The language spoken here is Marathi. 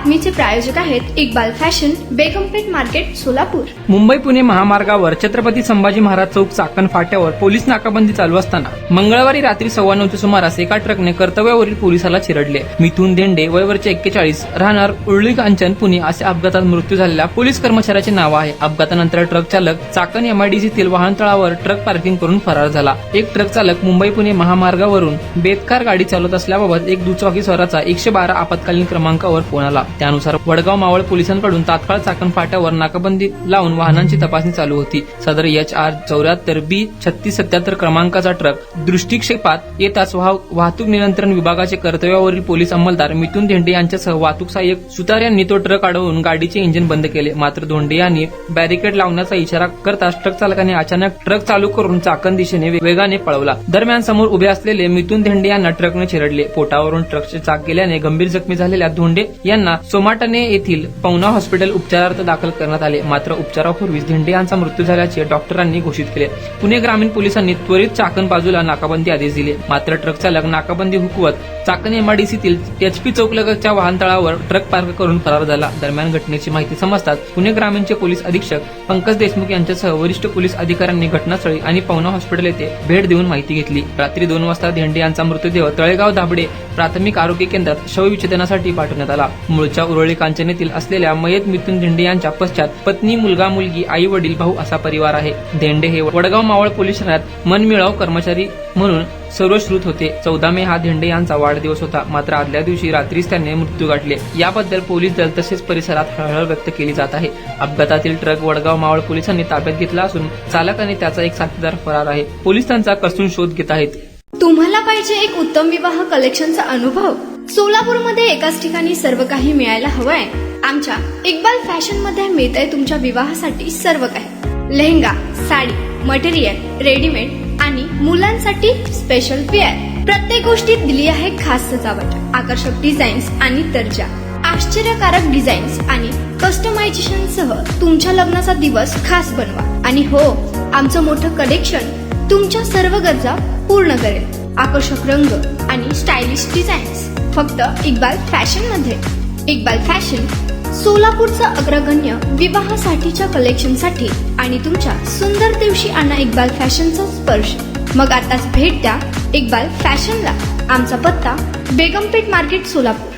बातमीचे प्रायोजक आहेत इक्बाल फॅशन, बेगमपेठ मार्केट, सोलापूर। मुंबई पुणे महामार्गावर छत्रपती संभाजी महाराज चौक चाकण फाट्यावर पोलीस नाकाबंदी चालू असताना मंगळवारी रात्री 9:15च्या सुमारास एका ट्रकने कर्तव्यावरील पोलिसाला चिरडले। मिथुन धेंडे वयवर्ष 41 राहणार उरळी कांचन पुणे असे अपघातात मृत्यू झालेल्या पोलीस कर्मचाऱ्याचे नाव आहे। अपघातानंतर ट्रक चालक चाकण एमआयडीसीतील वाहनतळावर ट्रक पार्किंग करून फरार झाला। एक ट्रक चालक मुंबई पुणे महामार्गावरून बेदकार गाडी चालवत असल्याबाबत एक दुचाकी स्वाराचा 112 आपत्कालीन क्रमांकावर फोन आला। त्यानुसार वडगाव मावळ पोलिसांकडून तात्काळ चाकण फाट्यावर नाकाबंदी लावून वाहनांची तपासणी चालू होती। सदर HR 74B 3677 क्रमांकाचा ट्रक दृष्टिक्षेपात येताच वाहतूक नियंत्रण विभागाचे कर्तव्यावरील पोलीस अंमलदार मिथुन धेंडे यांच्यासह वाहतूक सहाय्यक सुतार यांनी तो ट्रक अडवून गाडीचे इंजिन बंद केले। मात्र धोंडे यांनी बॅरिकेड लावण्याचा इशारा करताच ट्रक चालकाने अचानक ट्रक चालू करून चाकण दिशेने वेगाने पळवला। दरम्यान समोर उभे असलेले मिथुन धेंडे यांना ट्रकने चिरडले। पोटावरून ट्रकचे चाक गेल्याने गंभीर जखमी झालेल्या धोंडे यांना सोमाटणे येथील पवना हॉस्पिटल उपचारार्थ दाखल करण्यात आले। मात्र उपचारापूर्वीच धेंडे यांचा मृत्यू झाल्याचे डॉक्टरांनी घोषित केले। पुणे ग्रामीण पोलिसांनी त्वरित चाकण बाजूला नाकाबंदी आदेश दिले। मात्र ट्रक चालक नाकाबंदी हुकवत चाकण एमआयडीसीतील HP चौकलगतच्या वाहनतळावर ट्रक पार्क करून फरार झाला। दरम्यान घटनेची माहिती समजताच पुणे ग्रामीणचे पोलीस अधीक्षक पंकज देशमुख यांच्यासह वरिष्ठ पोलीस अधिकाऱ्यांनी घटनास्थळी आणि पवना हॉस्पिटल येथे भेट देऊन माहिती घेतली। रात्री 2 वाजता धेंडे यांचा मृतदेह तळेगाव दाभडे प्राथमिक आरोग्य केंद्रात शवविच्छेदनासाठी पाठवण्यात आला। मूळच्या उरळी कांचन येथील असलेल्या मयत मिथुन धेंडे यांच्या पश्चात पत्नी, मुलगा, मुलगी, आई वडील, भाऊ असा परिवार आहे। धेंडे हे वडगाव मावळ पोलीस ठाण्यात मनमिळाव कर्मचारी म्हणून सर्वश्रुत होते। 14 मे हा धेंडे यांचा वाढदिवस होता। मात्र आदल्या दिवशी रात्रीच त्यांनी मृत्यू गाठले। याबद्दल पोलीस दल तसेच परिसरात हळहळ व्यक्त केली जात आहे। अपघातातील ट्रक वडगाव मावळ पोलिसांनी ताब्यात घेतला असून चालक आणि त्याचा एक साथीदार फरार आहे। पोलीस त्यांचा कसून शोध घेत आहेत। तुम्हाला पाहिजे एक उत्तम विवाह कलेक्शनचा अनुभव? सोलापूरमध्ये एकाच ठिकाणी सर्व काही मिळायला हवंय? आमच्या इक्बाल फॅशन मध्ये मिळतंय तुमच्या विवाहासाठी सर्व काही। लेहंगा, साडी, मटेरियल, रेडीमेड आणि मुलांसाठी स्पेशल वेअर। प्रत्येक गोष्टीत दिली आहे खास सजावट, आकर्षक डिझाईन्स आणि दर्जा, आश्चर्यकारक डिझाईन्स आणि कस्टमायझेशन सह तुमच्या लग्नाचा दिवस खास बनवा। आणि हो, आमचं मोठं कलेक्शन तुमच्या सर्व गरजा पूर्ण करेल। आकर्षक रंग आणि स्टायलिश डिझाईन्स फक्त इक्बाल फॅशन मध्ये। इक्बाल फॅशन सोलापूरचा अग्रगण्य विवाहासाठीच्या कलेक्शनसाठी आणि तुमच्या सुंदर दिवशी आणा इक्बाल फॅशनचा स्पर्श। मग आताच भेट द्या इक्बाल फॅशनला। आमचा पत्ता बेगमपेठ मार्केट, सोलापूर।